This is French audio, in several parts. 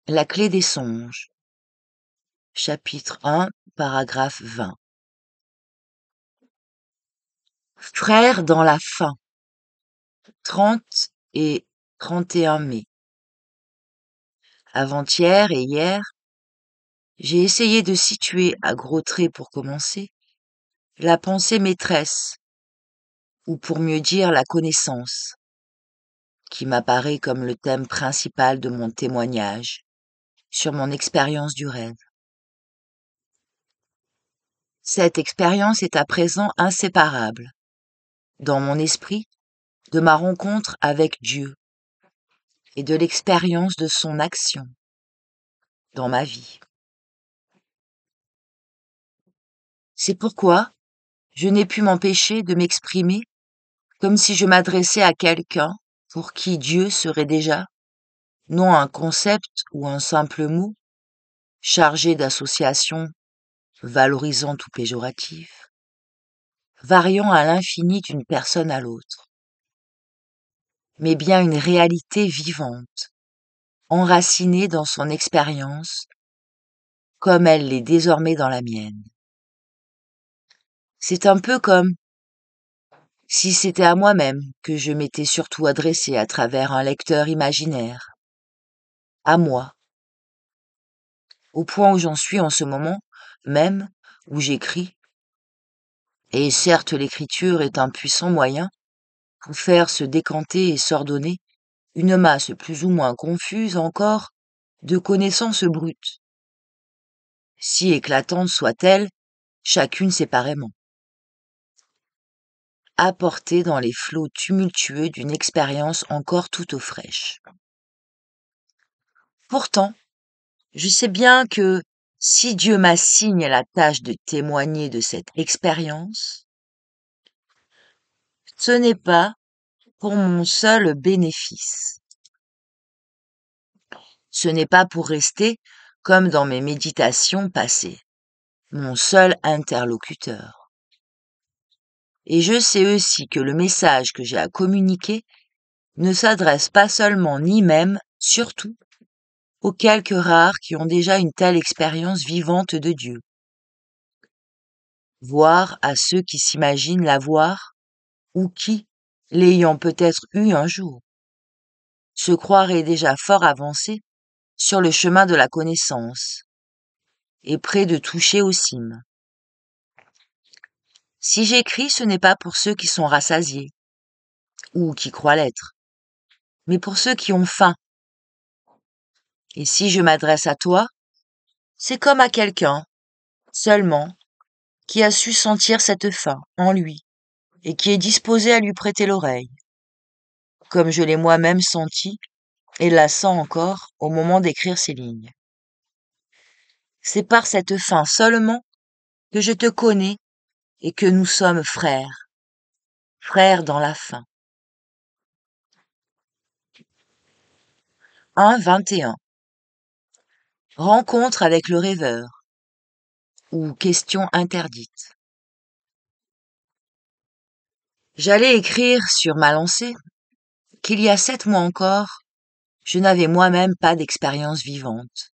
La clé des songes. Chapitre 1, paragraphe 20. Frères dans la faim. 30 et 31 mai. Avant-hier et hier, j'ai essayé de situer à gros traits pour commencer la pensée maîtresse, ou pour mieux dire la connaissance, qui m'apparaît comme le thème principal de mon témoignage sur mon expérience du rêve. Cette expérience est à présent inséparable, dans mon esprit, de ma rencontre avec Dieu et de l'expérience de son action dans ma vie. C'est pourquoi je n'ai pu m'empêcher de m'exprimer comme si je m'adressais à quelqu'un pour qui Dieu serait déjà, non un concept ou un simple mot, chargé d'associations valorisantes ou péjoratives, variant à l'infini d'une personne à l'autre, mais bien une réalité vivante, enracinée dans son expérience, comme elle l'est désormais dans la mienne. C'est un peu comme si c'était à moi-même que je m'étais surtout adressé à travers un lecteur imaginaire. À moi. Au point où j'en suis en ce moment, même, où j'écris. Et certes, l'écriture est un puissant moyen pour faire se décanter et s'ordonner une masse plus ou moins confuse encore de connaissances brutes, si éclatantes soient-elles, chacune séparément, apportées dans les flots tumultueux d'une expérience encore tout fraîche. Pourtant, je sais bien que si Dieu m'assigne la tâche de témoigner de cette expérience, ce n'est pas pour mon seul bénéfice. Ce n'est pas pour rester, comme dans mes méditations passées, mon seul interlocuteur. Et je sais aussi que le message que j'ai à communiquer ne s'adresse pas seulement ni même, surtout, aux quelques rares qui ont déjà une telle expérience vivante de Dieu, voire à ceux qui s'imaginent l'avoir ou qui, l'ayant peut-être eu un jour, se croiraient déjà fort avancés sur le chemin de la connaissance et près de toucher aux cimes. Si j'écris, ce n'est pas pour ceux qui sont rassasiés ou qui croient l'être, mais pour ceux qui ont faim. Et si je m'adresse à toi, c'est comme à quelqu'un, seulement, qui a su sentir cette faim en lui et qui est disposé à lui prêter l'oreille, comme je l'ai moi-même senti et la sens encore au moment d'écrire ces lignes. C'est par cette faim seulement que je te connais et que nous sommes frères, frères dans la faim. 1:21. Rencontre avec le rêveur ou question interdite. J'allais écrire sur ma lancée qu'il y a 7 mois encore, je n'avais moi-même pas d'expérience vivante,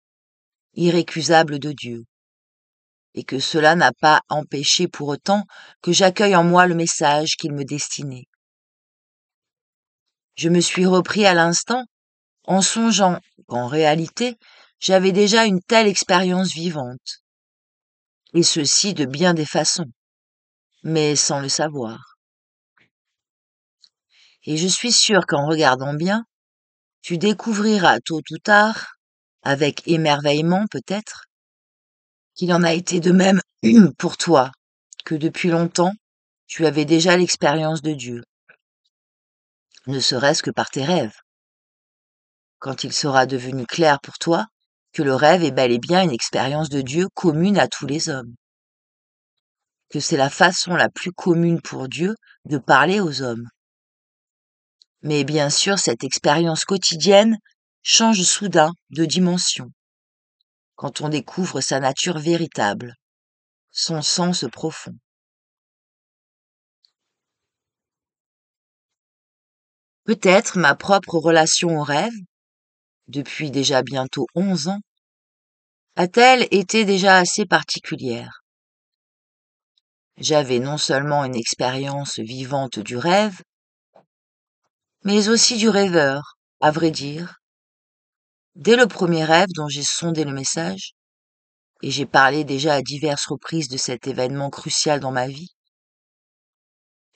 irrécusable de Dieu, et que cela n'a pas empêché pour autant que j'accueille en moi le message qu'il me destinait. Je me suis repris à l'instant en songeant qu'en réalité, j'avais déjà une telle expérience vivante, et ceci de bien des façons, mais sans le savoir. Et je suis sûre qu'en regardant bien, tu découvriras tôt ou tard, avec émerveillement peut-être, qu'il en a été de même pour toi, que depuis longtemps, tu avais déjà l'expérience de Dieu, ne serait-ce que par tes rêves, quand il sera devenu clair pour toi que le rêve est bel et bien une expérience de Dieu commune à tous les hommes, que c'est la façon la plus commune pour Dieu de parler aux hommes. Mais bien sûr, cette expérience quotidienne change soudain de dimension, quand on découvre sa nature véritable, son sens profond. Peut-être ma propre relation au rêve, depuis déjà bientôt 11 ans, a-t-elle été déjà assez particulière. J'avais non seulement une expérience vivante du rêve, mais aussi du rêveur, à vrai dire. Dès le premier rêve dont j'ai sondé le message, et j'ai parlé déjà à diverses reprises de cet événement crucial dans ma vie,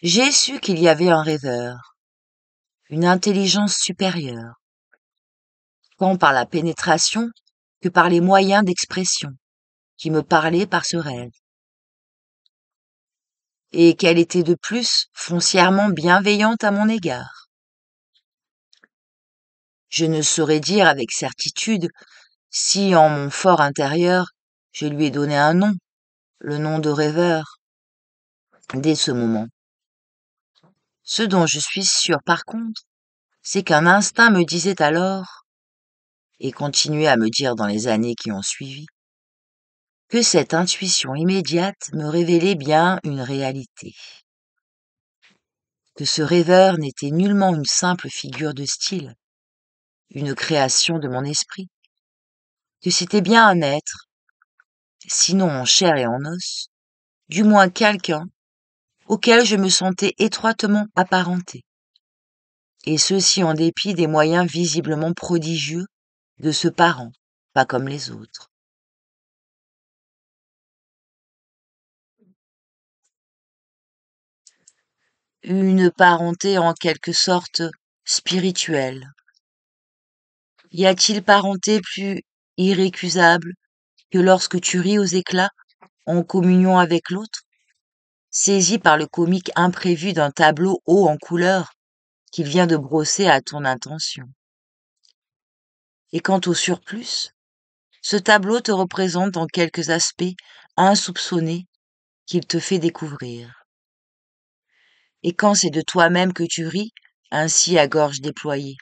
j'ai su qu'il y avait un rêveur, une intelligence supérieure, tant par la pénétration que par les moyens d'expression, qui me parlait par ce rêve, et qu'elle était de plus foncièrement bienveillante à mon égard. Je ne saurais dire avec certitude si, en mon fort intérieur, je lui ai donné un nom, le nom de rêveur, dès ce moment. Ce dont je suis sûre par contre, c'est qu'un instinct me disait alors, et continuait à me dire dans les années qui ont suivi, que cette intuition immédiate me révélait bien une réalité. Que ce rêveur n'était nullement une simple figure de style, une création de mon esprit, que c'était bien un être, sinon en chair et en os, du moins quelqu'un auquel je me sentais étroitement apparentée, et ceci en dépit des moyens visiblement prodigieux de ce parent, pas comme les autres. Une parenté en quelque sorte spirituelle. Y a-t-il parenté plus irrécusable que lorsque tu ris aux éclats en communion avec l'autre, saisi par le comique imprévu d'un tableau haut en couleurs qu'il vient de brosser à ton intention. Et quant au surplus, ce tableau te représente dans quelques aspects insoupçonnés qu'il te fait découvrir. Et quand c'est de toi-même que tu ris, ainsi à gorge déployée.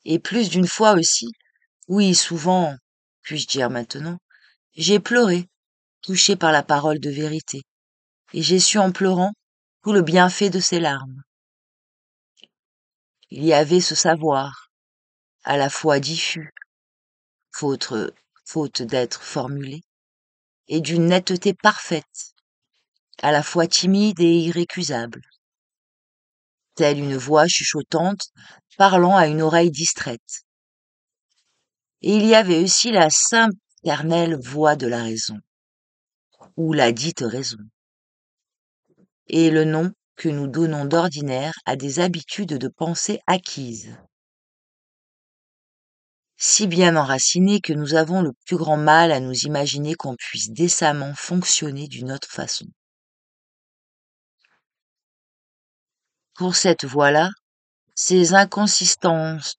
Et plus d'une fois aussi, oui, souvent, puis-je dire maintenant, j'ai pleuré, touché par la parole de vérité, et j'ai su en pleurant tout le bienfait de ces larmes. Il y avait ce savoir, à la fois diffus, faute, faute d'être formulé, et d'une netteté parfaite, à la fois timide et irrécusable, telle une voix chuchotante parlant à une oreille distraite. Et il y avait aussi la sempiternelle voix de la raison, ou la dite raison, et le nom que nous donnons d'ordinaire à des habitudes de pensée acquises, si bien enracinées que nous avons le plus grand mal à nous imaginer qu'on puisse décemment fonctionner d'une autre façon. Pour cette voix-là, ces inconsistantes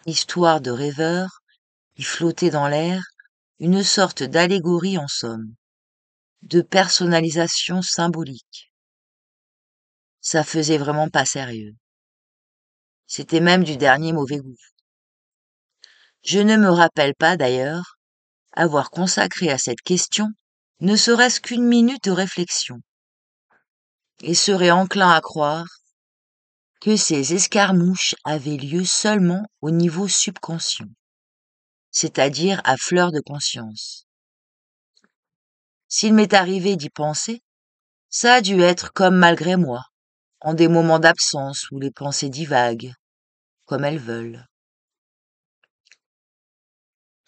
histoires de rêveurs qui flottaient dans l'air, une sorte d'allégorie en somme, de personnalisation symbolique. Ça faisait vraiment pas sérieux. C'était même du dernier mauvais goût. Je ne me rappelle pas, d'ailleurs, avoir consacré à cette question ne serait-ce qu'une minute de réflexion, et serais enclin à croire que ces escarmouches avaient lieu seulement au niveau subconscient, c'est-à-dire à fleur de conscience. S'il m'est arrivé d'y penser, ça a dû être comme malgré moi, en des moments d'absence où les pensées divaguent, comme elles veulent.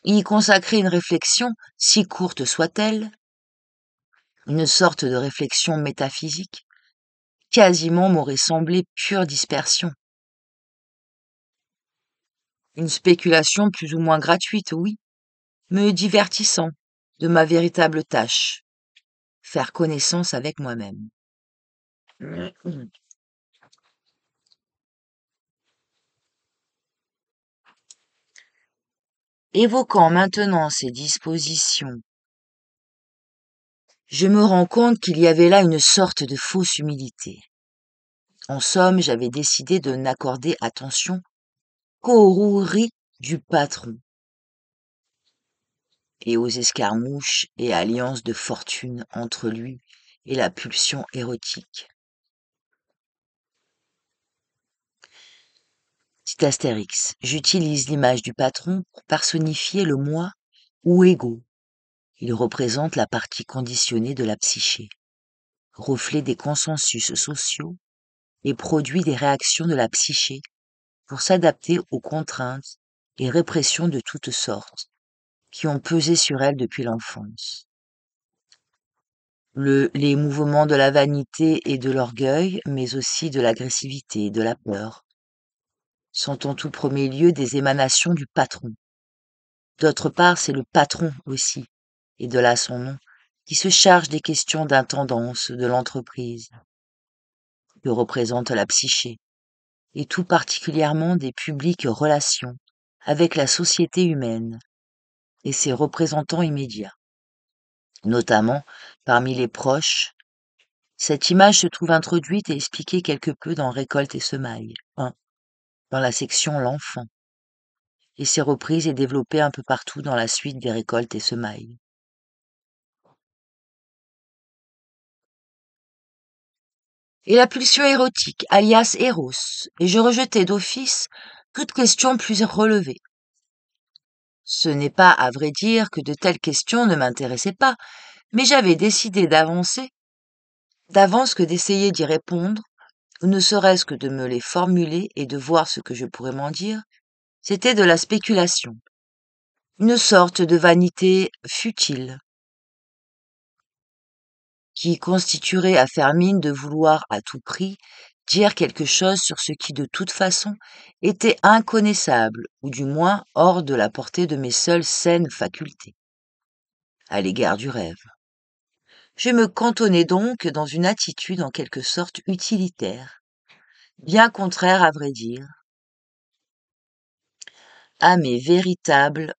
Y consacrer une réflexion, si courte soit-elle, une sorte de réflexion métaphysique, quasiment m'aurait semblé pure dispersion. Une spéculation plus ou moins gratuite, oui, me divertissant de ma véritable tâche, faire connaissance avec moi-même. Évoquant maintenant ces dispositions, je me rends compte qu'il y avait là une sorte de fausse humilité. En somme, j'avais décidé de n'accorder attention qu'aux roueries du patron et aux escarmouches et alliances de fortune entre lui et la pulsion érotique. Petit astérix, j'utilise l'image du patron pour personnifier le moi ou ego. Il représente la partie conditionnée de la psyché, reflet des consensus sociaux et produit des réactions de la psyché pour s'adapter aux contraintes et répressions de toutes sortes qui ont pesé sur elle depuis l'enfance. Les mouvements de la vanité et de l'orgueil, mais aussi de l'agressivité et de la peur, sont en tout premier lieu des émanations du patron. D'autre part, c'est le patron aussi, et de là son nom, qui se charge des questions d'intendance de l'entreprise, que représente la psyché, et tout particulièrement des publiques relations avec la société humaine et ses représentants immédiats, notamment parmi les proches. Cette image se trouve introduite et expliquée quelque peu dans Récolte et semailles 1, dans la section L'enfant, et s'est reprise et développée un peu partout dans la suite des Récoltes et semailles. Et la pulsion érotique, alias Eros, et je rejetai d'office toute question plus relevée. Ce n'est pas, à vrai dire, que de telles questions ne m'intéressaient pas, mais j'avais décidé d'avance que d'essayer d'y répondre, ou ne serait-ce que de me les formuler et de voir ce que je pourrais m'en dire, c'était de la spéculation, une sorte de vanité futile, qui constituerait à faire mine de vouloir à tout prix dire quelque chose sur ce qui de toute façon était inconnaissable, ou du moins hors de la portée de mes seules saines facultés, à l'égard du rêve. Je me cantonnais donc dans une attitude en quelque sorte utilitaire, bien contraire à vrai dire, à mes véritables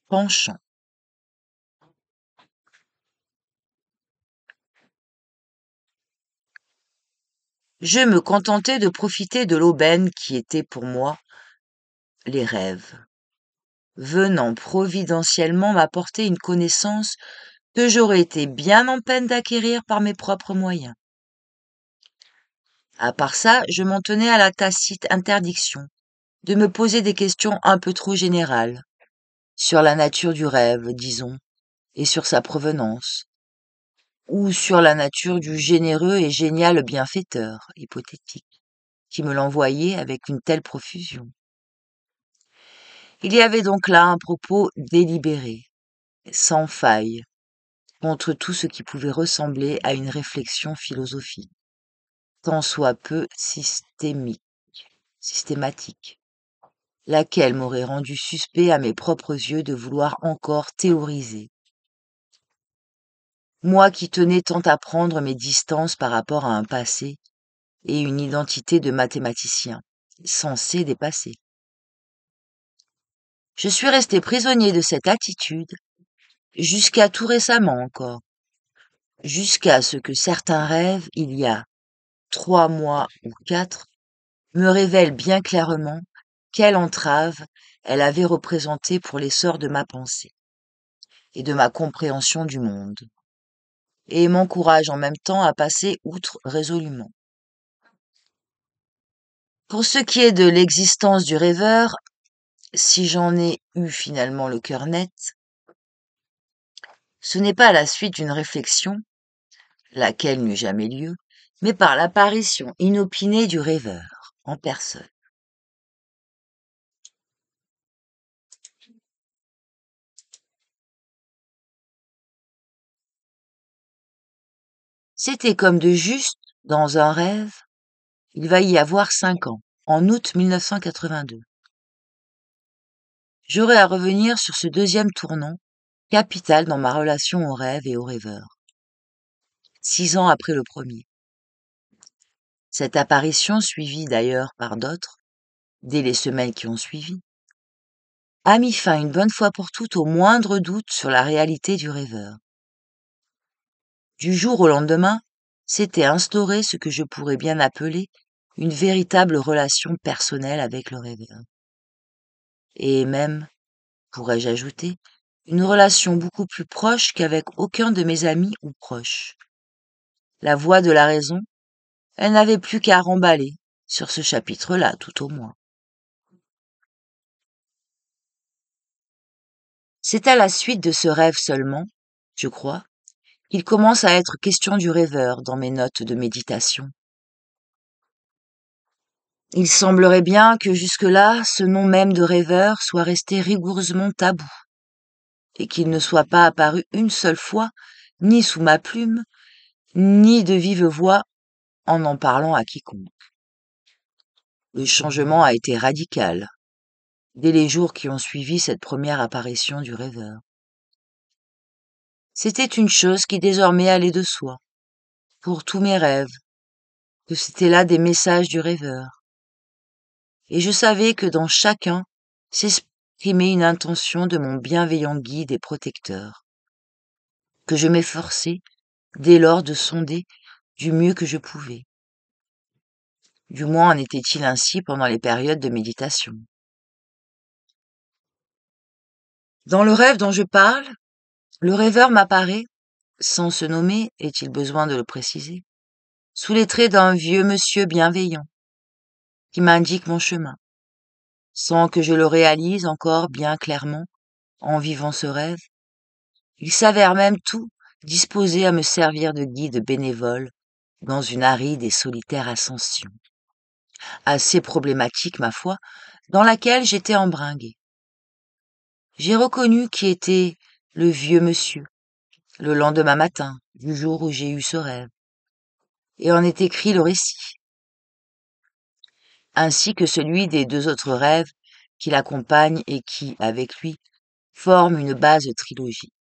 penchants. Je me contentais de profiter de l'aubaine qui était pour moi les rêves, venant providentiellement m'apporter une connaissance que j'aurais été bien en peine d'acquérir par mes propres moyens. À part ça, je m'en tenais à la tacite interdiction de me poser des questions un peu trop générales, sur la nature du rêve, disons, et sur sa provenance, ou sur la nature du généreux et génial bienfaiteur, hypothétique, qui me l'envoyait avec une telle profusion. Il y avait donc là un propos délibéré, sans faille, contre tout ce qui pouvait ressembler à une réflexion philosophique, tant soit peu systématique, laquelle m'aurait rendu suspect à mes propres yeux de vouloir encore théoriser. Moi qui tenais tant à prendre mes distances par rapport à un passé et une identité de mathématicien, censé dépasser. Je suis resté prisonnier de cette attitude jusqu'à tout récemment encore, jusqu'à ce que certains rêves, il y a 3 mois ou 4, me révèlent bien clairement quelle entrave elle avait représentée pour l'essor de ma pensée et de ma compréhension du monde, et m'encourage en même temps à passer outre résolument. Pour ce qui est de l'existence du rêveur, si j'en ai eu finalement le cœur net, ce n'est pas à la suite d'une réflexion, laquelle n'eut jamais lieu, mais par l'apparition inopinée du rêveur, en personne. C'était comme de juste, dans un rêve, il va y avoir 5 ans, en août 1982. J'aurai à revenir sur ce deuxième tournant, capital dans ma relation au rêve et au rêveur, 6 ans après le premier. Cette apparition, suivie d'ailleurs par d'autres, dès les semaines qui ont suivi, a mis fin une bonne fois pour toutes au moindre doute sur la réalité du rêveur. Du jour au lendemain, s'était instauré ce que je pourrais bien appeler une véritable relation personnelle avec le rêveur. Et même, pourrais-je ajouter, une relation beaucoup plus proche qu'avec aucun de mes amis ou proches. La voix de la raison, elle n'avait plus qu'à remballer, sur ce chapitre-là, tout au moins. C'est à la suite de ce rêve seulement, je crois, qu'il commence à être question du rêveur dans mes notes de méditation. Il semblerait bien que jusque-là, ce nom même de rêveur soit resté rigoureusement tabou, et qu'il ne soit pas apparu une seule fois, ni sous ma plume, ni de vive voix en parlant à quiconque. Le changement a été radical, dès les jours qui ont suivi cette première apparition du rêveur. C'était une chose qui désormais allait de soi, pour tous mes rêves, que c'était là des messages du rêveur. Et je savais que dans chacun s'exprimait une intention de mon bienveillant guide et protecteur, que je m'efforçais, dès lors, de sonder du mieux que je pouvais. Du moins en était-il ainsi pendant les périodes de méditation. Dans le rêve dont je parle, le rêveur m'apparaît, sans se nommer, est-il besoin de le préciser, sous les traits d'un vieux monsieur bienveillant, qui m'indique mon chemin, sans que je le réalise encore bien clairement en vivant ce rêve. Il s'avère même tout disposé à me servir de guide bénévole dans une aride et solitaire ascension, assez problématique, ma foi, dans laquelle j'étais embringuée. J'ai reconnu qui était le vieux monsieur, le lendemain matin du jour où j'ai eu ce rêve, et en est écrit le récit, ainsi que celui des 2 autres rêves qui l'accompagnent et qui, avec lui, forment une base trilogie.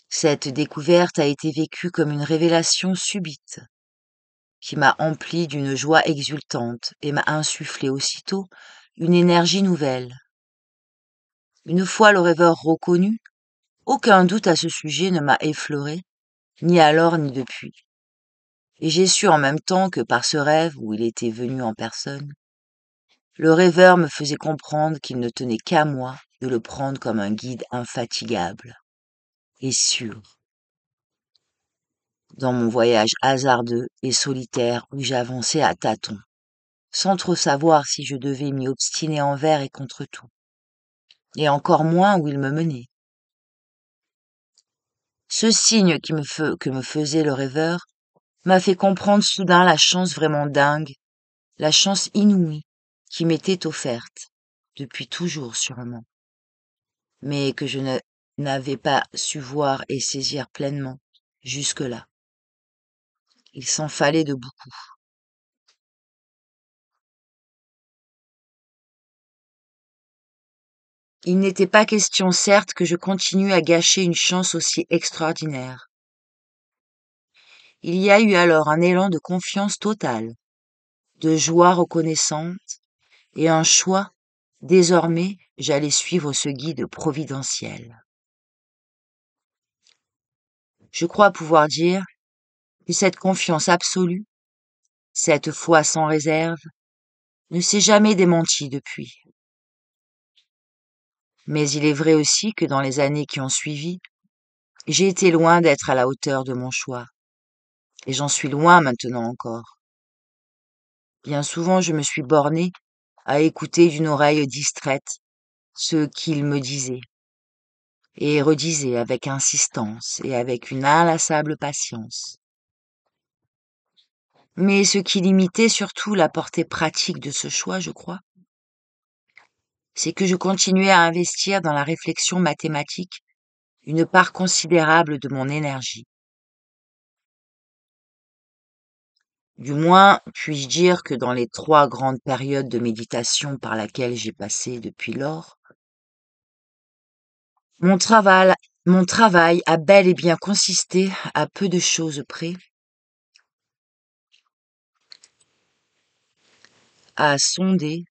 Cette découverte a été vécue comme une révélation subite, qui m'a empli d'une joie exultante et m'a insufflé aussitôt une énergie nouvelle. Une fois le rêveur reconnu, aucun doute à ce sujet ne m'a effleuré, ni alors ni depuis. Et j'ai su en même temps que par ce rêve où il était venu en personne, le rêveur me faisait comprendre qu'il ne tenait qu'à moi de le prendre comme un guide infatigable et sûr dans mon voyage hasardeux et solitaire où j'avançais à tâtons, sans trop savoir si je devais m'y obstiner envers et contre tout, et encore moins où il me menait. Ce signe que me faisait le rêveur m'a fait comprendre soudain la chance vraiment dingue, la chance inouïe qui m'était offerte, depuis toujours sûrement, mais que n'avais pas su voir et saisir pleinement jusque-là. Il s'en fallait de beaucoup. Il n'était pas question, certes, que je continue à gâcher une chance aussi extraordinaire. Il y a eu alors un élan de confiance totale, de joie reconnaissante, et un choix. Désormais, j'allais suivre ce guide providentiel. Je crois pouvoir dire que cette confiance absolue, cette foi sans réserve, ne s'est jamais démentie depuis. Mais il est vrai aussi que dans les années qui ont suivi, j'ai été loin d'être à la hauteur de mon choix, et j'en suis loin maintenant encore. Bien souvent, je me suis bornée à écouter d'une oreille distraite ce qu'il me disait, et redisait avec insistance et avec une inlassable patience. Mais ce qui limitait surtout la portée pratique de ce choix, je crois, c'est que je continuais à investir dans la réflexion mathématique une part considérable de mon énergie. Du moins, puis-je dire que dans les 3 grandes périodes de méditation par laquelle j'ai passé depuis lors, mon travail, mon travail a bel et bien consisté, à peu de choses près, à sonder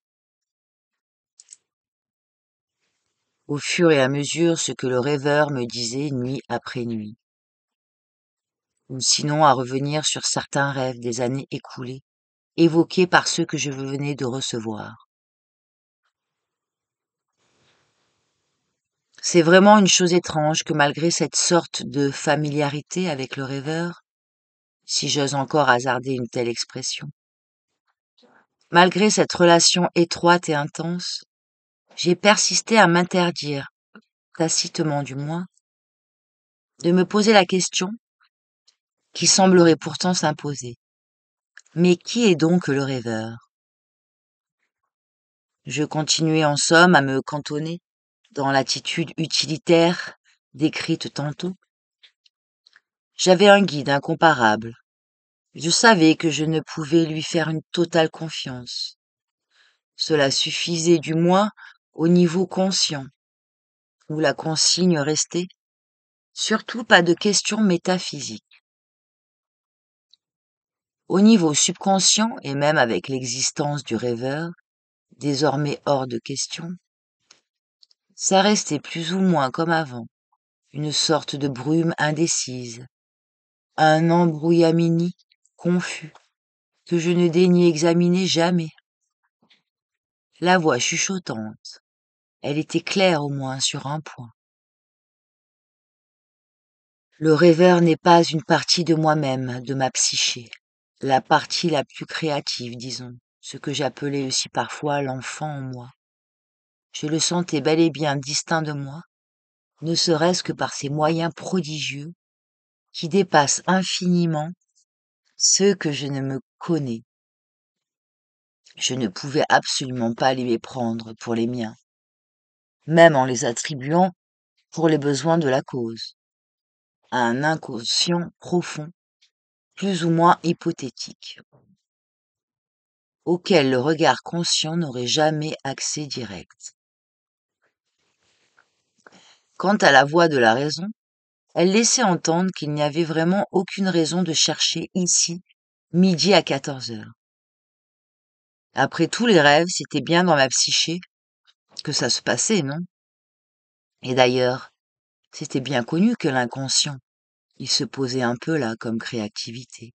au fur et à mesure ce que le rêveur me disait nuit après nuit, ou sinon à revenir sur certains rêves des années écoulées, évoqués par ceux que je venais de recevoir. C'est vraiment une chose étrange que malgré cette sorte de familiarité avec le rêveur, si j'ose encore hasarder une telle expression. Malgré cette relation étroite et intense, j'ai persisté à m'interdire, tacitement du moins, de me poser la question qui semblerait pourtant s'imposer. Mais qui est donc le rêveur? Je continuais en somme à me cantonner dans l'attitude utilitaire décrite tantôt. J'avais un guide incomparable. Je savais que je ne pouvais lui faire une totale confiance. Cela suffisait du moins au niveau conscient, où la consigne restait, surtout pas de questions métaphysiques. Au niveau subconscient, et même avec l'existence du rêveur, désormais hors de question, ça restait plus ou moins comme avant, une sorte de brume indécise, un embrouillamini confus que je ne daignais examiner jamais. La voix chuchotante, elle était claire au moins sur un point. Le rêveur n'est pas une partie de moi-même, de ma psyché, la partie la plus créative, disons, ce que j'appelais aussi parfois l'enfant en moi. Je le sentais bel et bien distinct de moi, ne serait-ce que par ses moyens prodigieux qui dépassent infiniment ceux que je ne me connais. Je ne pouvais absolument pas les méprendre pour les miens, même en les attribuant pour les besoins de la cause, à un inconscient profond, plus ou moins hypothétique, auquel le regard conscient n'aurait jamais accès direct. Quant à la voix de la raison, elle laissait entendre qu'il n'y avait vraiment aucune raison de chercher ici, midi à 14 heures. Après tous les rêves, c'était bien dans ma psyché que ça se passait, non? Et d'ailleurs, c'était bien connu que l'inconscient, il se posait un peu là comme créativité.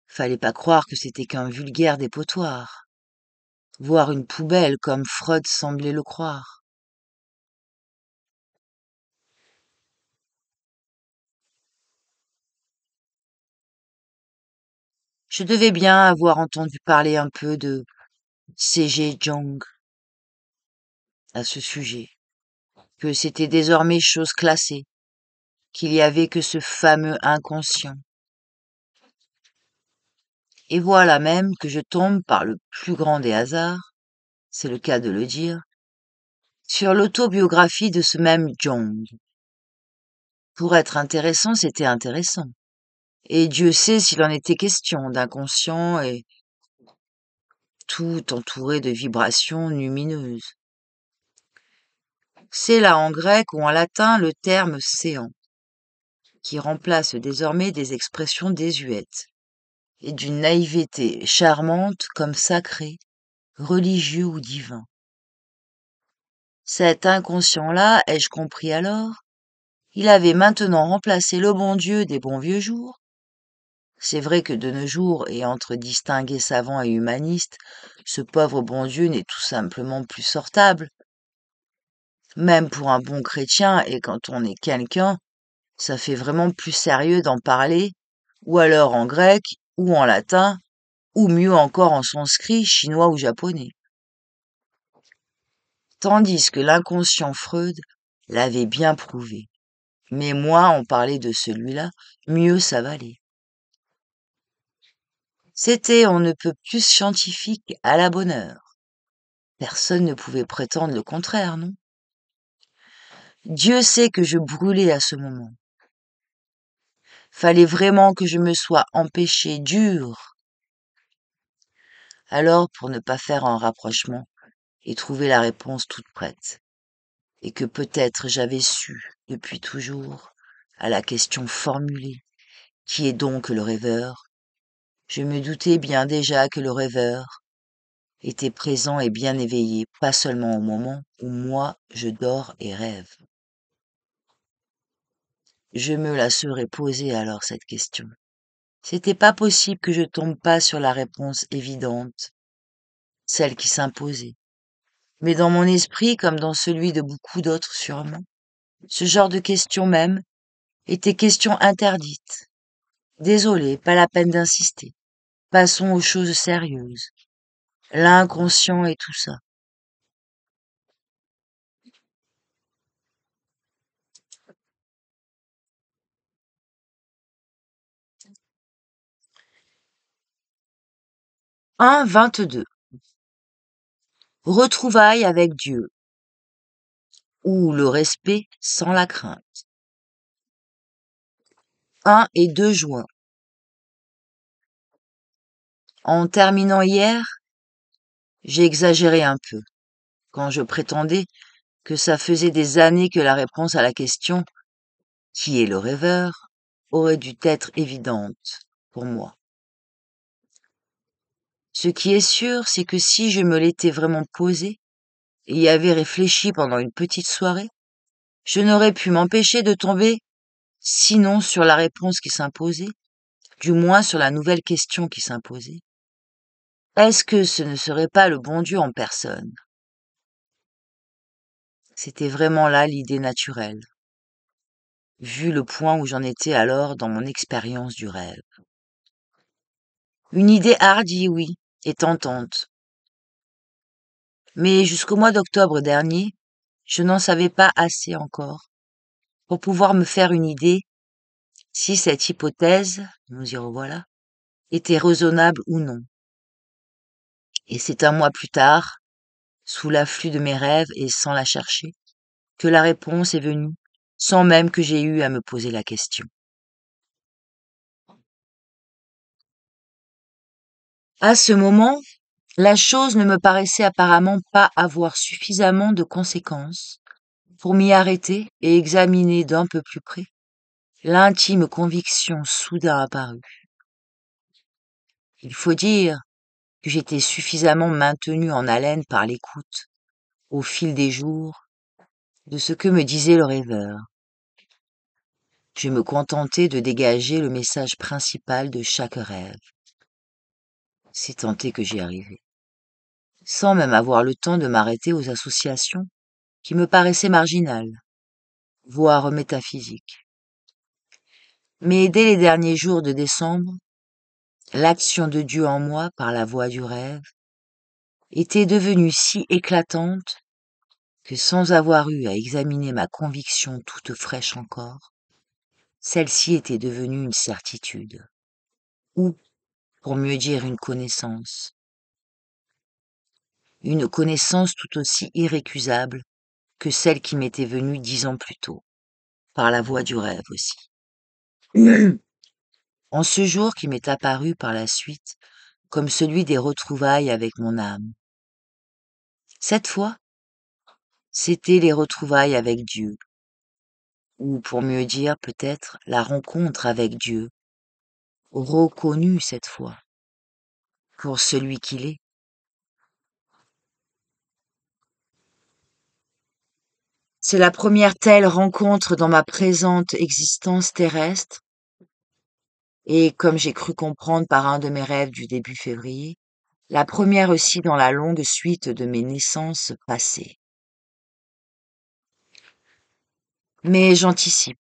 Fallait pas croire que c'était qu'un vulgaire dépotoir, voire une poubelle comme Freud semblait le croire. Je devais bien avoir entendu parler un peu de C.G. Jung à ce sujet, que c'était désormais chose classée, qu'il y avait que ce fameux inconscient. Et voilà même que je tombe par le plus grand des hasards, c'est le cas de le dire, sur l'autobiographie de ce même Jung. Pour être intéressant, c'était intéressant. Et Dieu sait s'il en était question d'inconscient et tout entouré de vibrations lumineuses. C'est là en grec ou en latin le terme séant, qui remplace désormais des expressions désuètes, et d'une naïveté charmante comme sacré, religieux ou divin. Cet inconscient-là, ai-je compris alors, il avait maintenant remplacé le bon Dieu des bons vieux jours. C'est vrai que de nos jours, et entre distingués savants et humanistes, ce pauvre bon Dieu n'est tout simplement plus sortable. Même pour un bon chrétien, et quand on est quelqu'un, ça fait vraiment plus sérieux d'en parler, ou alors en grec, ou en latin, ou mieux encore en sanskrit, chinois ou japonais. Tandis que l'inconscient Freud l'avait bien prouvé. Mais moins on parlait de celui-là, mieux ça valait. C'était on ne peut plus scientifique à la bonne heure. Personne ne pouvait prétendre le contraire, non? Dieu sait que je brûlais à ce moment. Fallait vraiment que je me sois empêché dur. Alors, pour ne pas faire un rapprochement et trouver la réponse toute prête, et que peut-être j'avais su, depuis toujours, à la question formulée, qui est donc le rêveur, je me doutais bien déjà que le rêveur était présent et bien éveillé, pas seulement au moment où moi je dors et rêve. Je me la serais posée alors cette question. C'était pas possible que je tombe pas sur la réponse évidente, celle qui s'imposait. Mais dans mon esprit, comme dans celui de beaucoup d'autres sûrement, ce genre de question même étaient questions interdites. Désolé, pas la peine d'insister. Passons aux choses sérieuses. L'inconscient et tout ça. 1, 22. Retrouvailles avec Dieu, ou le respect sans la crainte. 1 et 2 juin. En terminant hier, j'ai exagéré un peu, quand je prétendais que ça faisait des années que la réponse à la question «Qui est le rêveur?» aurait dû être évidente pour moi. Ce qui est sûr, c'est que si je me l'étais vraiment posée et y avais réfléchi pendant une petite soirée, je n'aurais pu m'empêcher de tomber, sinon sur la réponse qui s'imposait, du moins sur la nouvelle question qui s'imposait. Est-ce que ce ne serait pas le bon Dieu en personne? C'était vraiment là l'idée naturelle, vu le point où j'en étais alors dans mon expérience du rêve. Une idée hardie, oui, et tentante. Mais jusqu'au mois d'octobre dernier, je n'en savais pas assez encore pour pouvoir me faire une idée si cette hypothèse, nous y revoilà, était raisonnable ou non. Et c'est un mois plus tard, sous l'afflux de mes rêves et sans la chercher, que la réponse est venue, sans même que j'aie eu à me poser la question. À ce moment, la chose ne me paraissait apparemment pas avoir suffisamment de conséquences pour m'y arrêter et examiner d'un peu plus près l'intime conviction soudain apparue. Il faut dire que j'étais suffisamment maintenu en haleine par l'écoute, au fil des jours, de ce que me disait le rêveur. Je me contentais de dégager le message principal de chaque rêve, si tant est que j'y arrivais, sans même avoir le temps de m'arrêter aux associations qui me paraissaient marginales, voire métaphysiques. Mais dès les derniers jours de décembre, l'action de Dieu en moi par la voie du rêve était devenue si éclatante que sans avoir eu à examiner ma conviction toute fraîche encore, celle-ci était devenue une certitude, ou, pour mieux dire, une connaissance tout aussi irrécusable que celle qui m'était venue 10 ans plus tôt, par la voie du rêve aussi. En ce jour qui m'est apparu par la suite comme celui des retrouvailles avec mon âme. Cette fois, c'était les retrouvailles avec Dieu, ou pour mieux dire peut-être la rencontre avec Dieu, reconnu cette fois, pour celui qu'il est. C'est la première telle rencontre dans ma présente existence terrestre, et comme j'ai cru comprendre par un de mes rêves du début février, la première aussi dans la longue suite de mes naissances passées. Mais j'anticipe.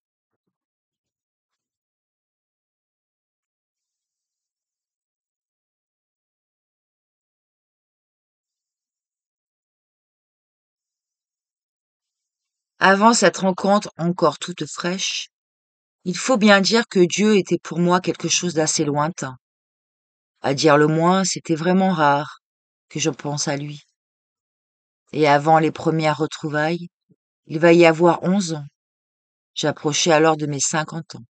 Avant cette rencontre encore toute fraîche, il faut bien dire que Dieu était pour moi quelque chose d'assez lointain. À dire le moins, c'était vraiment rare que je pense à lui. Et avant les premières retrouvailles, il va y avoir 11 ans. J'approchais alors de mes 50 ans.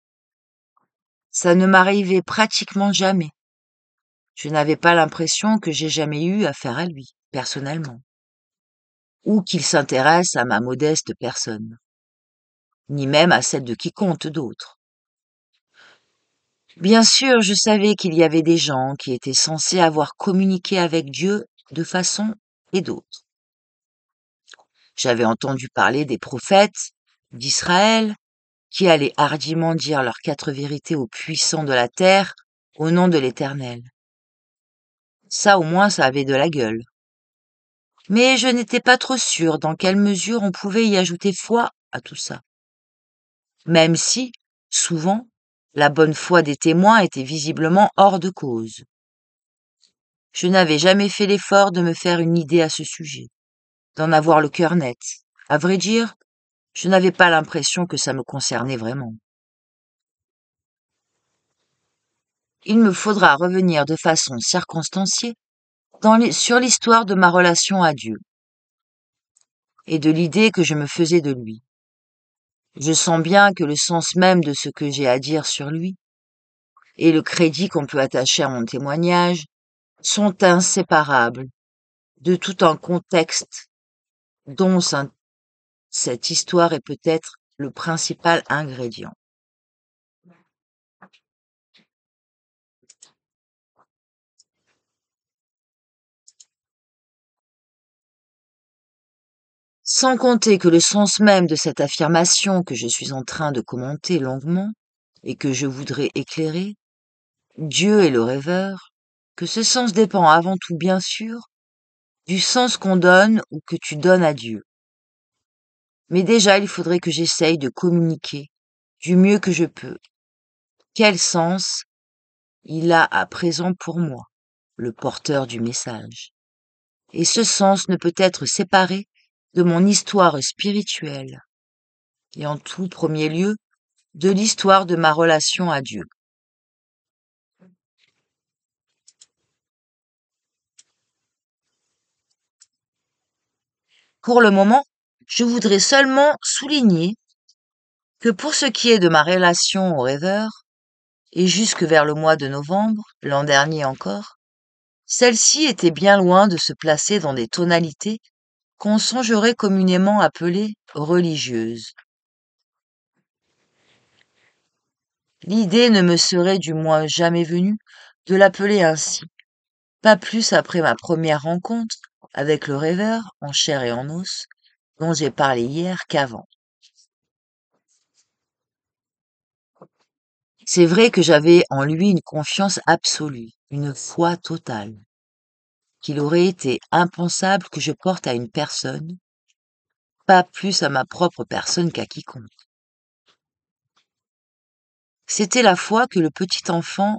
Ça ne m'arrivait pratiquement jamais. Je n'avais pas l'impression que j'ai jamais eu affaire à lui, personnellement, ou qu'il s'intéresse à ma modeste personne, ni même à celle de quiconque d'autre. Bien sûr, je savais qu'il y avait des gens qui étaient censés avoir communiqué avec Dieu de façon et d'autre. J'avais entendu parler des prophètes d'Israël qui allaient hardiment dire leurs 4 vérités aux puissants de la terre au nom de l'Éternel. Ça au moins ça avait de la gueule. Mais je n'étais pas trop sûre dans quelle mesure on pouvait y ajouter foi à tout ça. Même si, Souvent, la bonne foi des témoins était visiblement hors de cause. Je n'avais jamais fait l'effort de me faire une idée à ce sujet, d'en avoir le cœur net. À vrai dire, je n'avais pas l'impression que ça me concernait vraiment. Il me faudra revenir de façon circonstanciée sur l'histoire de ma relation à Dieu et de l'idée que je me faisais de lui. Je sens bien que le sens même de ce que j'ai à dire sur lui et le crédit qu'on peut attacher à mon témoignage sont inséparables de tout un contexte dont cette histoire est peut-être le principal ingrédient. Sans compter que le sens même de cette affirmation que je suis en train de commenter longuement et que je voudrais éclairer, Dieu est le rêveur, que ce sens dépend avant tout bien sûr du sens qu'on donne ou que tu donnes à Dieu. Mais déjà il faudrait que j'essaye de communiquer du mieux que je peux. Quel sens il a à présent pour moi, le porteur du message. Et ce sens ne peut être séparé de mon histoire spirituelle, et en tout premier lieu, de l'histoire de ma relation à Dieu. Pour le moment, je voudrais seulement souligner que pour ce qui est de ma relation au rêveur, et jusque vers le mois de novembre, l'an dernier encore, celle-ci était bien loin de se placer dans des tonalités qu'on songerait communément appeler religieuses. L'idée ne me serait du moins jamais venue de l'appeler ainsi, pas plus après ma première rencontre avec le rêveur en chair et en os, dont j'ai parlé hier qu'avant. C'est vrai que j'avais en lui une confiance absolue, une foi totale, qu'il aurait été impensable que je porte à une personne, pas plus à ma propre personne qu'à quiconque. C'était la foi que le petit enfant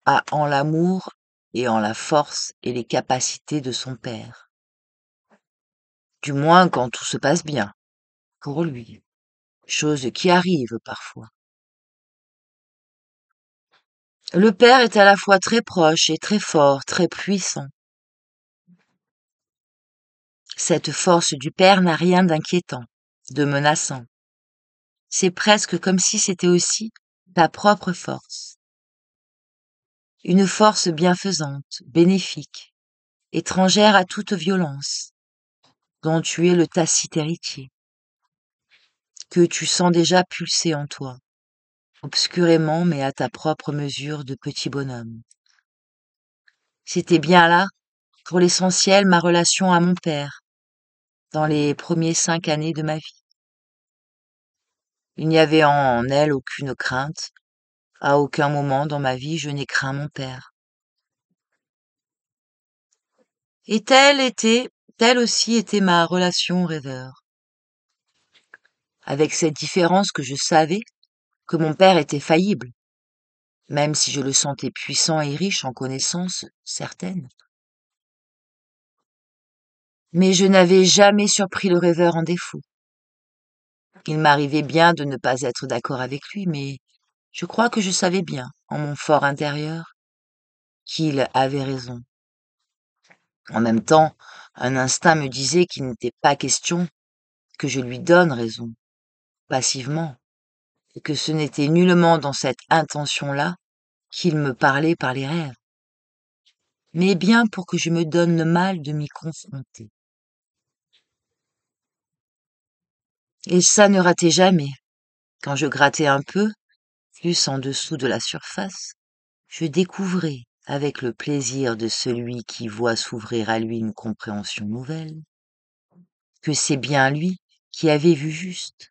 a en l'amour et en la force et les capacités de son père. Du moins quand tout se passe bien, pour lui, chose qui arrive parfois. Le père est à la fois très proche et très fort, très puissant. Cette force du père n'a rien d'inquiétant, de menaçant. C'est presque comme si c'était aussi ta propre force. Une force bienfaisante, bénéfique, étrangère à toute violence, dont tu es le tacite héritier, que tu sens déjà pulser en toi, obscurément mais à ta propre mesure de petit bonhomme. C'était bien là, pour l'essentiel, ma relation à mon père, dans les premiers 5 années de ma vie. Il n'y avait en elle aucune crainte. À aucun moment dans ma vie je n'ai craint mon père. Et telle aussi était ma relation au rêveur. Avec cette différence que je savais que mon père était faillible, même si je le sentais puissant et riche en connaissances certaines. Mais je n'avais jamais surpris le rêveur en défaut. Il m'arrivait bien de ne pas être d'accord avec lui, mais je crois que je savais bien, en mon fort intérieur, qu'il avait raison. En même temps, un instinct me disait qu'il n'était pas question que je lui donne raison, passivement, et que ce n'était nullement dans cette intention-là qu'il me parlait par les rêves, mais bien pour que je me donne le mal de m'y confronter. Et ça ne ratait jamais. Quand je grattais un peu, plus en dessous de la surface, je découvrais, avec le plaisir de celui qui voit s'ouvrir à lui une compréhension nouvelle, que c'est bien lui qui avait vu juste,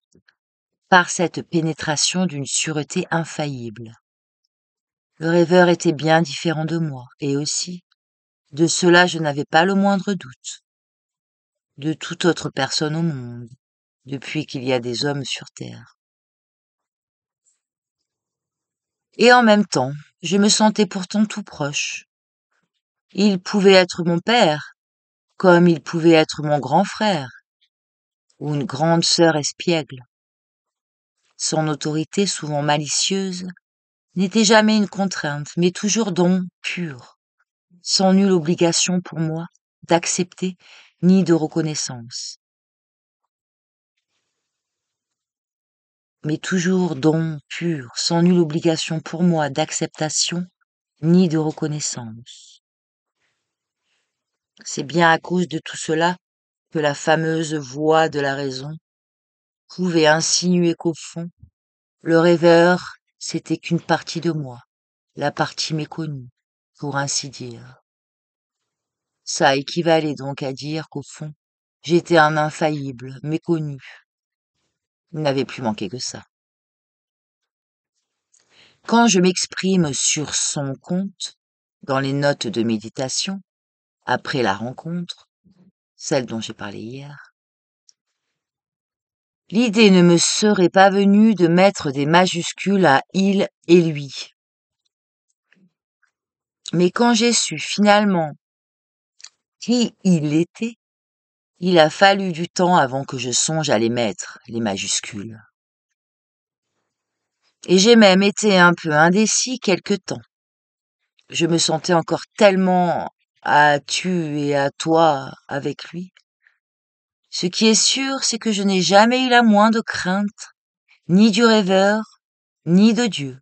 par cette pénétration d'une sûreté infaillible. Le rêveur était bien différent de moi, et aussi, de cela je n'avais pas le moindre doute, de toute autre personne au monde, depuis qu'il y a des hommes sur terre. Et en même temps, je me sentais pourtant tout proche. Il pouvait être mon père, comme il pouvait être mon grand frère, ou une grande sœur espiègle. Son autorité, souvent malicieuse, n'était jamais une contrainte, mais toujours don pur, sans nulle obligation pour moi d'accepter ni de reconnaissance. Mais toujours don pur, sans nulle obligation pour moi d'acceptation ni de reconnaissance. C'est bien à cause de tout cela que la fameuse voix de la raison pouvait insinuer qu'au fond, le rêveur, c'était qu'une partie de moi, la partie méconnue, pour ainsi dire. Ça équivalait donc à dire qu'au fond, j'étais un infaillible, méconnu. Il n'avait plus manqué que ça. Quand je m'exprime sur son compte, dans les notes de méditation, après la rencontre, celle dont j'ai parlé hier, l'idée ne me serait pas venue de mettre des majuscules à il et lui. Mais quand j'ai su finalement qui il était, il a fallu du temps avant que je songe à les mettre, les majuscules. Et j'ai même été un peu indécis quelque temps. Je me sentais encore tellement à tu et à toi avec lui. Ce qui est sûr, c'est que je n'ai jamais eu la moindre crainte, ni du rêveur, ni de Dieu.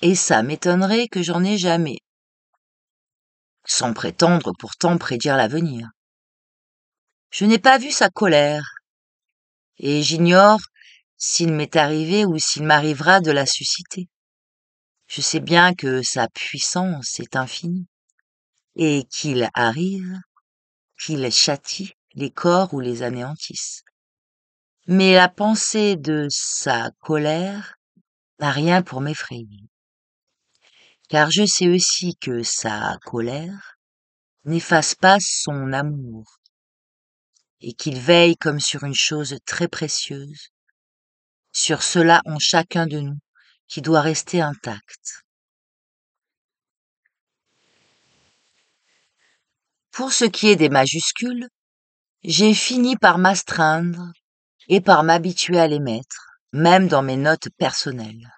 Et ça m'étonnerait que j'en ai jamais, sans prétendre pourtant prédire l'avenir. Je n'ai pas vu sa colère, et j'ignore s'il m'est arrivé ou s'il m'arrivera de la susciter. Je sais bien que sa puissance est infinie, et qu'il arrive, qu'il châtie les corps ou les anéantisse. Mais la pensée de sa colère n'a rien pour m'effrayer, car je sais aussi que sa colère n'efface pas son amour, et qu'il veille comme sur une chose très précieuse, sur cela en chacun de nous, qui doit rester intact. Pour ce qui est des majuscules, j'ai fini par m'astreindre et par m'habituer à les mettre, même dans mes notes personnelles.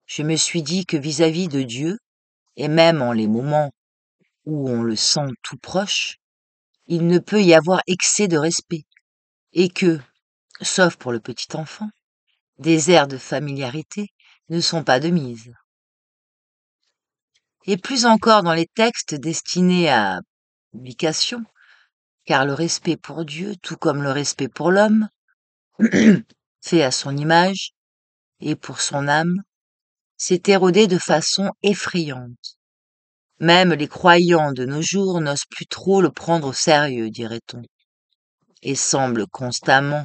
Je me suis dit que vis-à-vis de Dieu, et même en les moments où on le sent tout proche, il ne peut y avoir excès de respect, et que, sauf pour le petit enfant, des airs de familiarité ne sont pas de mise. Et plus encore dans les textes destinés à publication, car le respect pour Dieu, tout comme le respect pour l'homme, fait à son image et pour son âme, s'est érodé de façon effrayante. Même les croyants de nos jours n'osent plus trop le prendre au sérieux, dirait-on, et semblent constamment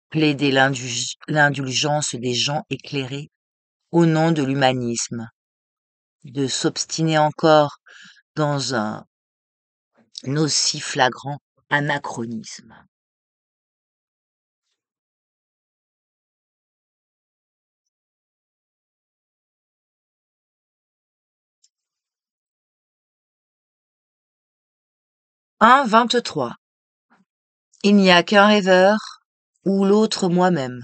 plaider l'indulgence des gens éclairés au nom de l'humanisme, de s'obstiner encore dans un aussi flagrant anachronisme. « 1,23. Il n'y a qu'un rêveur ou l'autre moi-même. »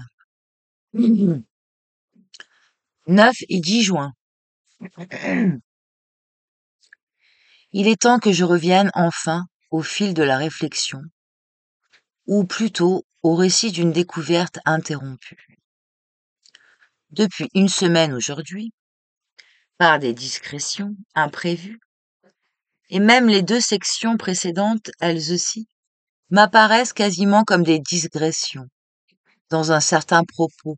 9 et 10 juin. Il est temps que je revienne enfin au fil de la réflexion, ou plutôt au récit d'une découverte interrompue. Depuis une semaine aujourd'hui, par des discrétions imprévues, et même les 2 sections précédentes, elles aussi, m'apparaissent quasiment comme des digressions, dans un certain propos,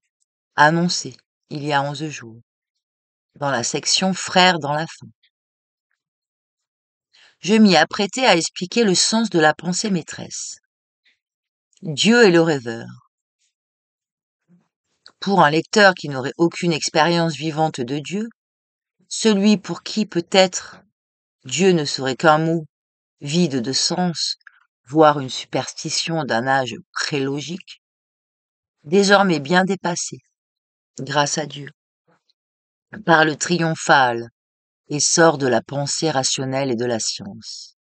annoncé il y a 11 jours, dans la section Frères dans la fin. Je m'y apprêtais à expliquer le sens de la pensée maîtresse. Dieu est le rêveur. Pour un lecteur qui n'aurait aucune expérience vivante de Dieu, celui pour qui peut-être Dieu ne serait qu'un mot vide de sens, voire une superstition d'un âge prélogique, désormais bien dépassé, grâce à Dieu. parle triomphal, et sort de la pensée rationnelle et de la science.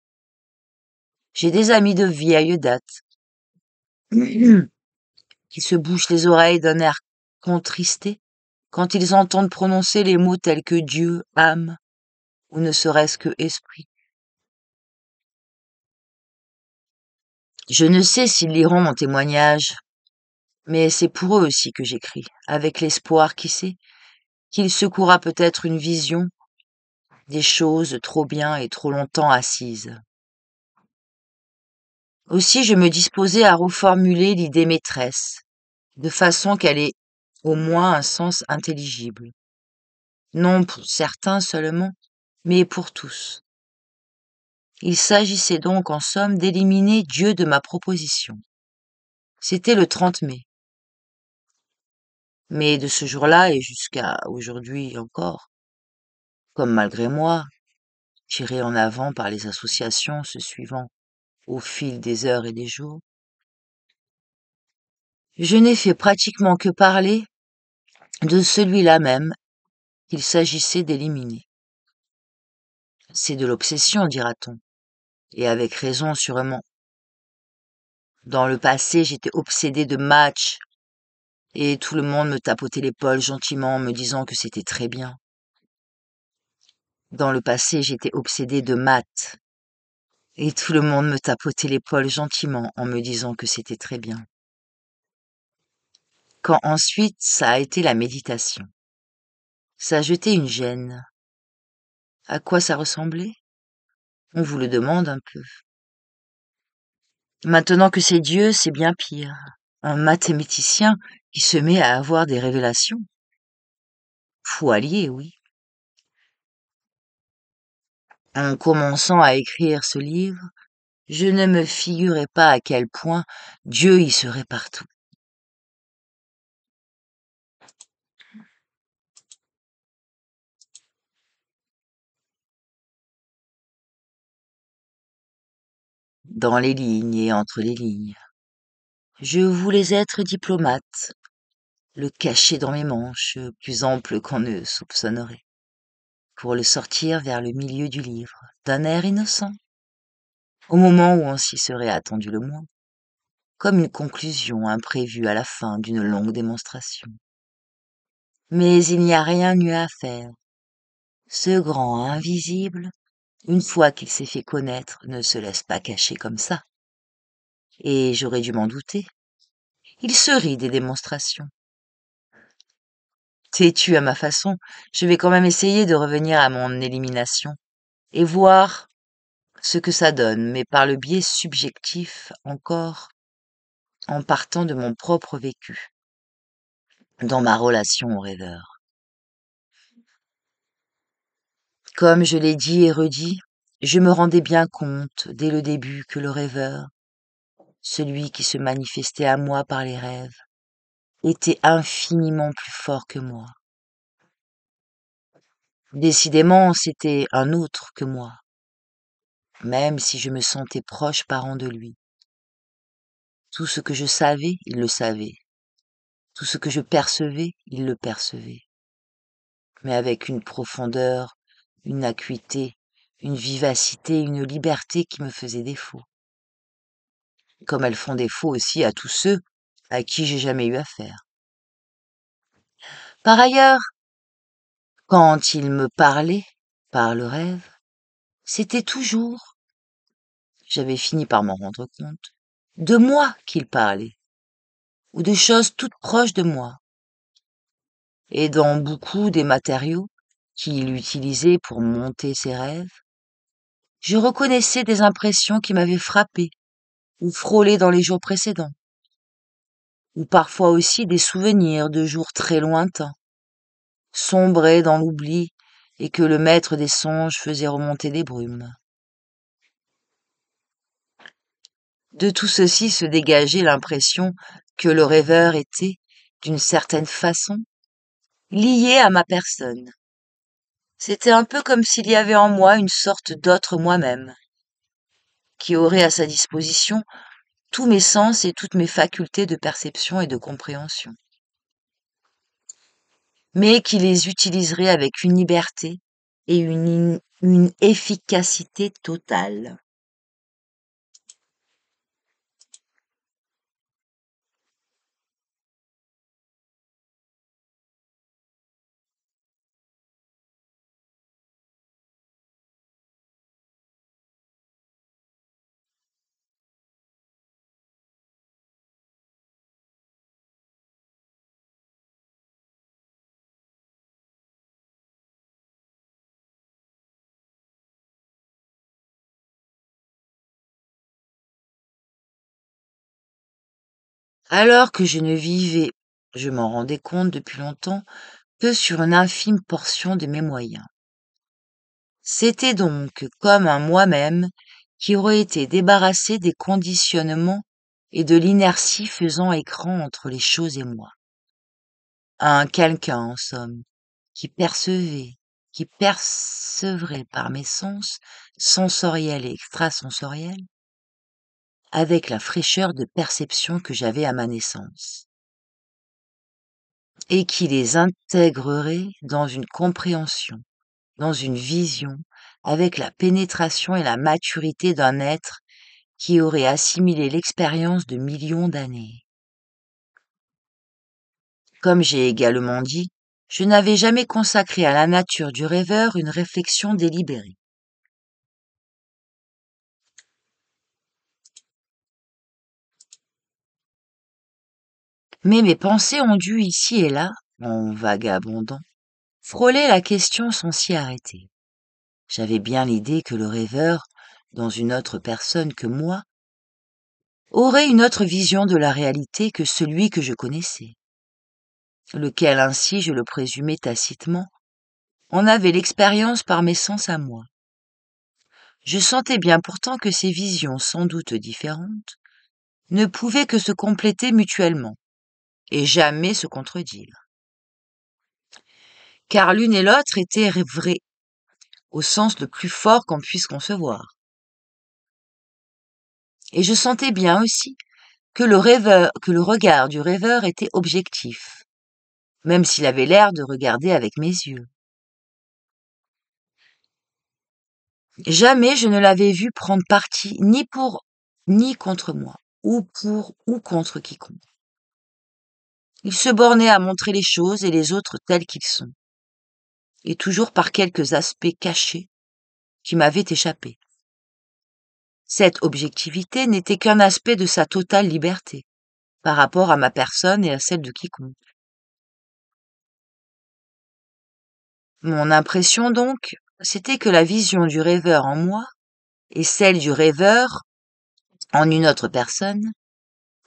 J'ai des amis de vieille date qui se bouchent les oreilles d'un air contristé quand ils entendent prononcer les mots tels que Dieu, âme, ou ne serait-ce que esprit. Je ne sais s'ils liront mon témoignage, mais c'est pour eux aussi que j'écris, avec l'espoir, qui sait, qu'il secourra peut-être une vision des choses trop bien et trop longtemps assises. Aussi je me disposais à reformuler l'idée maîtresse, de façon qu'elle ait au moins un sens intelligible, non pour certains seulement, mais pour tous. Il s'agissait donc en somme d'éliminer Dieu de ma proposition. C'était le 30 mai. Mais de ce jour-là et jusqu'à aujourd'hui encore, comme malgré moi, tiré en avant par les associations se suivant au fil des heures et des jours, je n'ai fait pratiquement que parler de celui-là même qu'il s'agissait d'éliminer. C'est de l'obsession, dira-t-on, et avec raison sûrement. Dans le passé, j'étais obsédée de matchs, et tout le monde me tapotait l'épaule gentiment en me disant que c'était très bien. Dans le passé, j'étais obsédée de maths, et tout le monde me tapotait l'épaule gentiment en me disant que c'était très bien. Quand ensuite ça a été la méditation, ça a jeté une gêne. À quoi ça ressemblait? On vous le demande un peu. Maintenant que c'est Dieu, c'est bien pire. Un mathématicien qui se met à avoir des révélations. Fou allié, oui. En commençant à écrire ce livre, je ne me figurais pas à quel point Dieu y serait partout. Dans les lignes et entre les lignes. Je voulais être diplomate, le cacher dans mes manches, plus ample qu'on ne soupçonnerait, pour le sortir vers le milieu du livre, d'un air innocent, au moment où on s'y serait attendu le moins, comme une conclusion imprévue à la fin d'une longue démonstration. Mais il n'y a rien eu à faire. Ce grand invisible, une fois qu'il s'est fait connaître, ne se laisse pas cacher comme ça. Et j'aurais dû m'en douter. Il se rit des démonstrations. Têtu à ma façon, je vais quand même essayer de revenir à mon élimination et voir ce que ça donne, mais par le biais subjectif encore, en partant de mon propre vécu, dans ma relation au rêveur. Comme je l'ai dit et redit, je me rendais bien compte dès le début que le rêveur, celui qui se manifestait à moi par les rêves, était infiniment plus fort que moi. Décidément, c'était un autre que moi, même si je me sentais proche parent de lui. Tout ce que je savais, il le savait. Tout ce que je percevais, il le percevait. Mais avec une profondeur, une acuité, une vivacité, une liberté qui me faisaient défaut. Comme elles font défaut aussi à tous ceux à qui j'ai jamais eu affaire. Par ailleurs, quand il me parlait, par le rêve, c'était toujours, j'avais fini par m'en rendre compte, de moi qu'il parlait, ou de choses toutes proches de moi, et dans beaucoup des matériaux qu'il utilisait pour monter ses rêves, je reconnaissais des impressions qui m'avaient frappé ou frôlé dans les jours précédents, ou parfois aussi des souvenirs de jours très lointains, sombrés dans l'oubli et que le maître des songes faisait remonter des brumes. De tout ceci se dégageait l'impression que le rêveur était, d'une certaine façon, lié à ma personne. C'était un peu comme s'il y avait en moi une sorte d'autre moi-même, qui aurait à sa disposition tous mes sens et toutes mes facultés de perception et de compréhension. mais qui les utiliserait avec une liberté et une efficacité totale. Alors que je ne vivais, je m'en rendais compte depuis longtemps, que sur une infime portion de mes moyens. C'était donc comme un moi-même qui aurait été débarrassé des conditionnements et de l'inertie faisant écran entre les choses et moi. Un quelqu'un, en somme, qui percevrait par mes sens, sensoriels et extrasensoriels, avec la fraîcheur de perception que j'avais à ma naissance, et qui les intégrerait dans une compréhension, dans une vision, avec la pénétration et la maturité d'un être qui aurait assimilé l'expérience de millions d'années. Comme j'ai également dit, je n'avais jamais consacré à la nature du rêveur une réflexion délibérée. Mais mes pensées ont dû ici et là, en vagabondant, frôler la question sans s'y arrêter. J'avais bien l'idée que le rêveur, dans une autre personne que moi, aurait une autre vision de la réalité que celui que je connaissais, lequel ainsi, je le présumais tacitement, en avait l'expérience par mes sens à moi. Je sentais bien pourtant que ces visions sans doute différentes ne pouvaient que se compléter mutuellement, et jamais se contredire. Car l'une et l'autre étaient vraies, au sens le plus fort qu'on puisse concevoir. Et je sentais bien aussi que que le regard du rêveur était objectif, même s'il avait l'air de regarder avec mes yeux. Jamais je ne l'avais vu prendre parti ni pour ni contre moi, ou pour ou contre quiconque. Il se bornait à montrer les choses et les autres tels qu'ils sont, et toujours par quelques aspects cachés qui m'avaient échappé. Cette objectivité n'était qu'un aspect de sa totale liberté, par rapport à ma personne et à celle de quiconque. Mon impression donc, c'était que la vision du rêveur en moi et celle du rêveur en une autre personne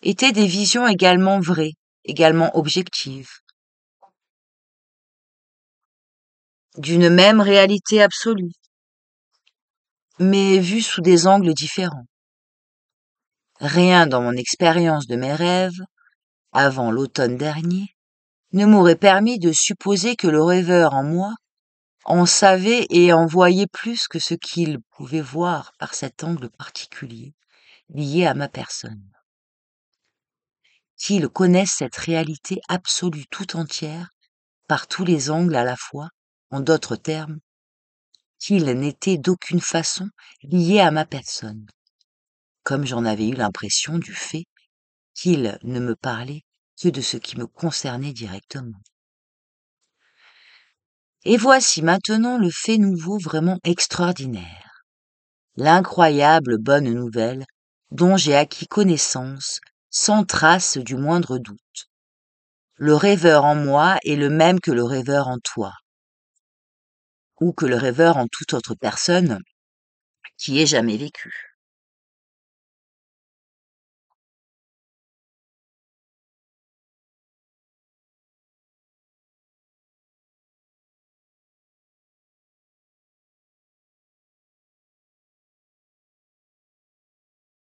étaient des visions également vraies, également objectives, d'une même réalité absolue, mais vues sous des angles différents. Rien dans mon expérience de mes rêves, avant l'automne dernier, ne m'aurait permis de supposer que le rêveur en moi en savait et en voyait plus que ce qu'il pouvait voir par cet angle particulier, lié à ma personne. Qu'il connaisse cette réalité absolue tout entière, par tous les angles à la fois, en d'autres termes, qu'il n'était d'aucune façon lié à ma personne, comme j'en avais eu l'impression du fait qu'il ne me parlait que de ce qui me concernait directement. Et voici maintenant le fait nouveau vraiment extraordinaire, l'incroyable bonne nouvelle dont j'ai acquis connaissance sans trace du moindre doute. Le rêveur en moi est le même que le rêveur en toi, ou que le rêveur en toute autre personne qui ait jamais vécu.